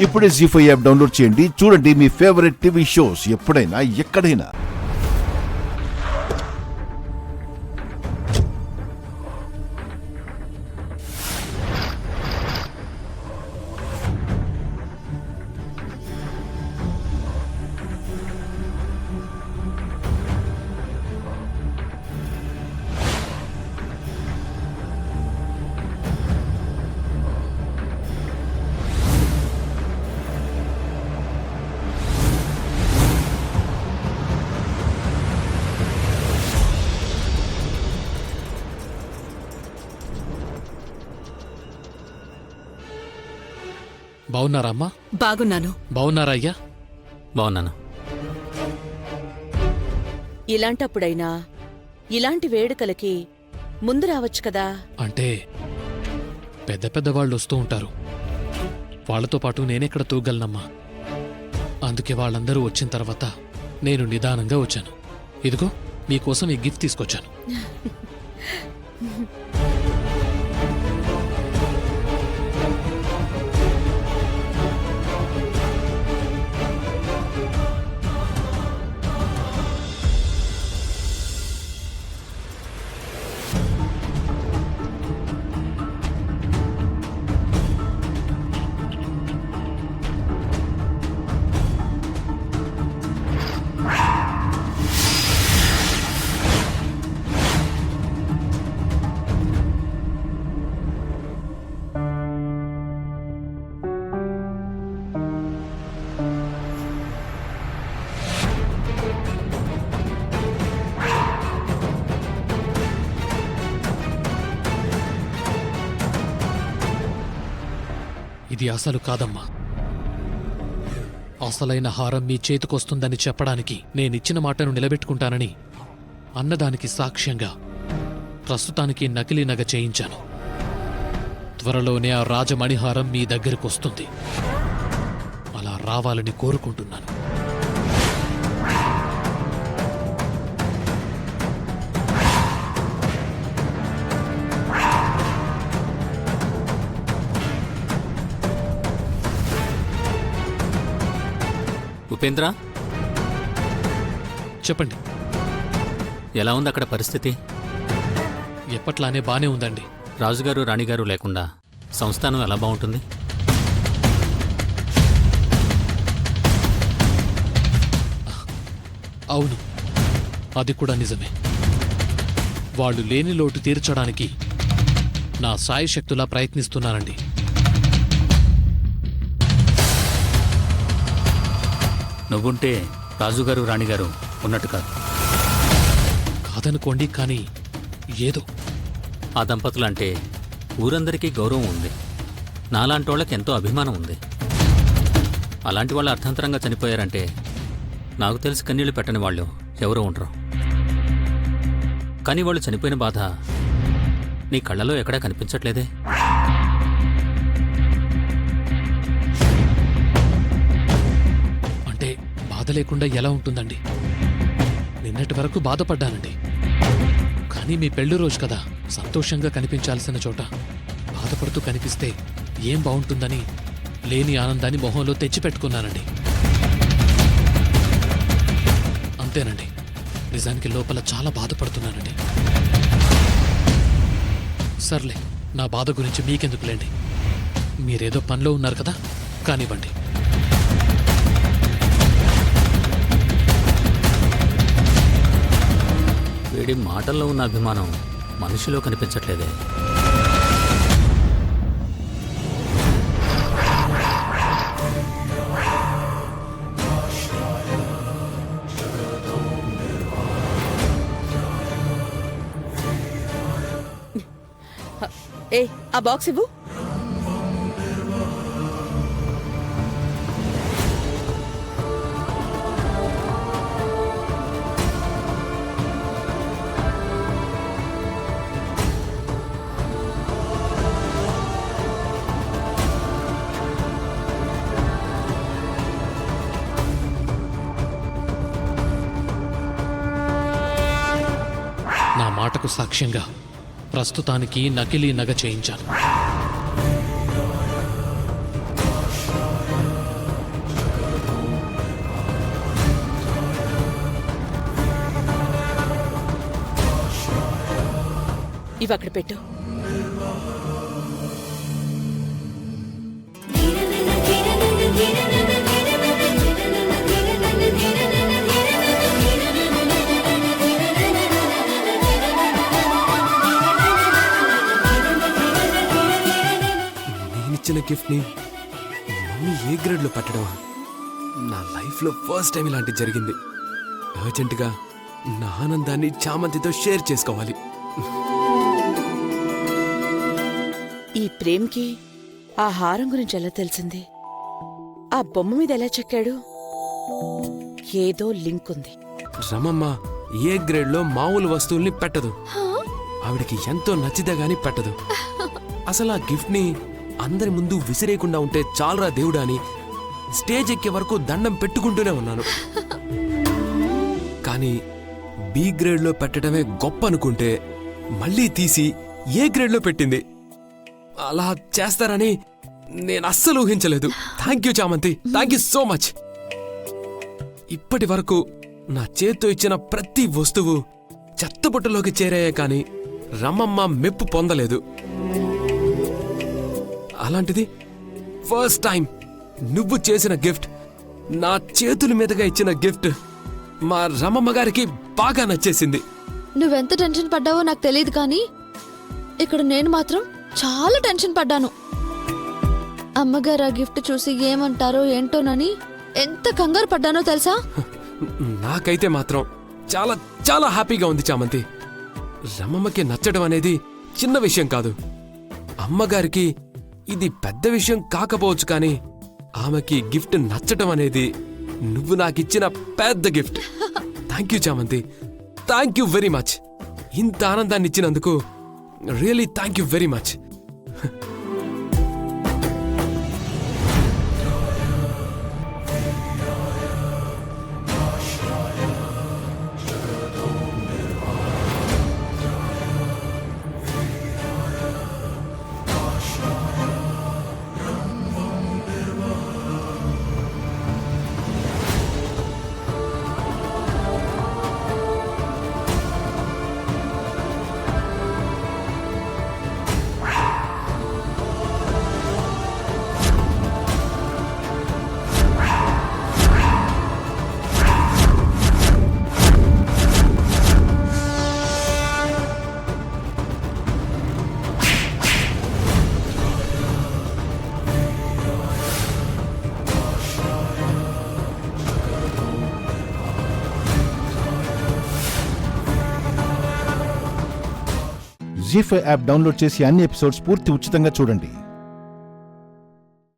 ఇప్పుడే జీ5 app download చేయండి. చూడండి మీ ఫేవరెట్ టీవీ షోస్ ఎప్పుడైనా ఎక్కడైనా. బాగున్నారా అమ్మా? బాగున్నాను. బాగున్నారా అయ్యా? బాగున్నాను. ఇలాంటప్పుడైనా ఇలాంటి వేడుకలకి ముందు రావచ్చు కదా. అంటే పెద్ద పెద్ద వాళ్ళు వస్తూ ఉంటారు, వాళ్లతో పాటు నేనెక్కడ తూగలనమ్మా. అందుకే వాళ్ళందరూ వచ్చిన తర్వాత నేను నిదానంగా వచ్చాను. ఇదిగో మీకోసం ఈ గిఫ్ట్ తీసుకొచ్చాను. ఇది అసలు కాదమ్మా. అసలైన హారం మీ చేతికొస్తుందని చెప్పడానికి నేనిచ్చిన మాటను నిలబెట్టుకుంటానని అన్నదానికి సాక్ష్యంగా ప్రస్తుతానికి నకిలీ నగ చేయించాను. త్వరలోనే ఆ రాజమణిహారం మీ దగ్గరకొస్తుంది. అలా రావాలని కోరుకుంటున్నాను. ఉపేంద్ర, చెప్పండి. ఎలా ఉంది అక్కడ పరిస్థితి? ఎప్పట్లానే బానే ఉందండి. రాజుగారు రాణిగారు లేకుండా సంస్థానం ఎలా బాగుంటుంది? అవును, అది కూడా నిజమే. వాళ్ళు లేని లోటు తీర్చడానికి నా సాయశక్తులా ప్రయత్నిస్తున్నానండి. నువ్వుంటే రాజుగారు రాణిగారు ఉన్నట్టు కాదు. కాదనుకోండి, కానీ ఏదో ఆ దంపతులంటే ఊరందరికీ గౌరవం ఉంది. నాలాంటోళ్ళకి ఎంతో అభిమానం ఉంది. అలాంటి వాళ్ళు అర్థాంతరంగా చనిపోయారంటే నాకు తెలిసి కన్నీళ్లు పెట్టని వాళ్ళు ఎవరూ ఉండరు. కానీ వాళ్ళు చనిపోయిన బాధ నీ కళ్ళలో ఎక్కడా కనిపించట్లేదే. బాధ లేకుండా ఎలా ఉంటుందండి? నిన్నటి వరకు బాధపడ్డానండి, కానీ మీ పెళ్లి రోజు కదా, సంతోషంగా కనిపించాల్సిన చోట బాధపడుతూ కనిపిస్తే ఏం బాగుంటుందని లేని ఆనందాన్ని మొహంలో తెచ్చిపెట్టుకున్నానండి. అంతేనండి, నిజానికి లోపల చాలా బాధపడుతున్నానండి. సర్లే, నా బాధ గురించి మీకెందుకులేండి. మీరేదో పనిలో ఉన్నారు కదా, కానివ్వండి. వీడి మాటల్లో ఉన్న అభిమానం మనిషిలో కనిపించట్లేదే. ఏ, ఆ బాక్స్ ఇవ్వు. నా మాటకు సాక్ష్యంగా ప్రస్తుతానికి నకిలీ నగ చేయించాను. ఇవి అక్కడ పెట్టు. నేనిచ్చిన గిఫ్ట్ని మమ్మీ ఏ గ్రేడ్లో పెట్టడమా? నా లైఫ్లో ఫస్ట్ టైం ఇలాంటి జరిగింది. అర్జెంటుగా నా ఆనందాన్ని చామంతితో షేర్ చేసుకోవాలి. ఈ ప్రేమ్కి ఆ హారం గురించి ఎలా తెలిసింది? ఆ బొమ్మ మీద ఎలా చెక్కాడు? ఏదో లింక్ ఉంది. రమమ్మ ఏ గ్రేడ్లో మామూలు వస్తువుల్ని పెట్టదు. ఆవిడికి ఎంతో నచ్చితే గాని పెట్టదు. అసలు ఆ గిఫ్ట్ని అందరి ముందు విసిరేయకుండా ఉంటే చాలరా దేవుడా అని స్టేజ్ ఎక్కే వరకు దండం పెట్టుకుంటూనే ఉన్నాను. కానీ బి గ్రేడ్లో పెట్టడమే గొప్ప అనుకుంటే మళ్ళీ తీసి ఏ గ్రేడ్లో పెట్టింది. అలా చేస్తారని నేను అస్సలు ఊహించలేదు. Thank you Chamanthi, thank you so much. ఇప్పటి వరకు నా చేత్తో ఇచ్చిన ప్రతి వస్తువు చెత్తబుట్టలోకి చేరాయే కాని రమమ్మ మెప్పు పొందలేదు. అలాంటిది ఫస్ట్ టైం నువ్వు చేసిన గిఫ్ట్, నా చేతుల మీదుగా ఇచ్చిన గిఫ్ట్ మా రమమ్మ గారికి బాగా నచ్చేసింది. నువ్వెంత టెన్షన్ పడ్డావో నాకు తెలియదు కానీ ఇక్కడ నేను మాత్రం చాలా టెన్షన్ పడ్డాను. అమ్మగారు ఆ గిఫ్ట్ చూసి ఏమంటారో ఏంటోనని ఎంత కంగారు పడ్డానో తెలుసా? నాకైతే మాత్రం చాలా చాలా హ్యాపీగా ఉంది చామంతి. రమమ్మకి నచ్చడం అనేది చిన్న విషయం కాదు. అమ్మగారికి ఇది పెద్ద విషయం కాకపోవచ్చు కానీ ఆమెకి గిఫ్ట్ నచ్చటం అనేది నువ్వు నాకిచ్చిన పెద్ద gift. Thank you Chamanthi, thank you very much. ఇంత ఆనందాన్ని ఇచ్చినందుకు really thank you very much. Zee5 app download చేసి అన్ని ఎపిసోడ్స్ పూర్తి ఉచితంగా చూడండి.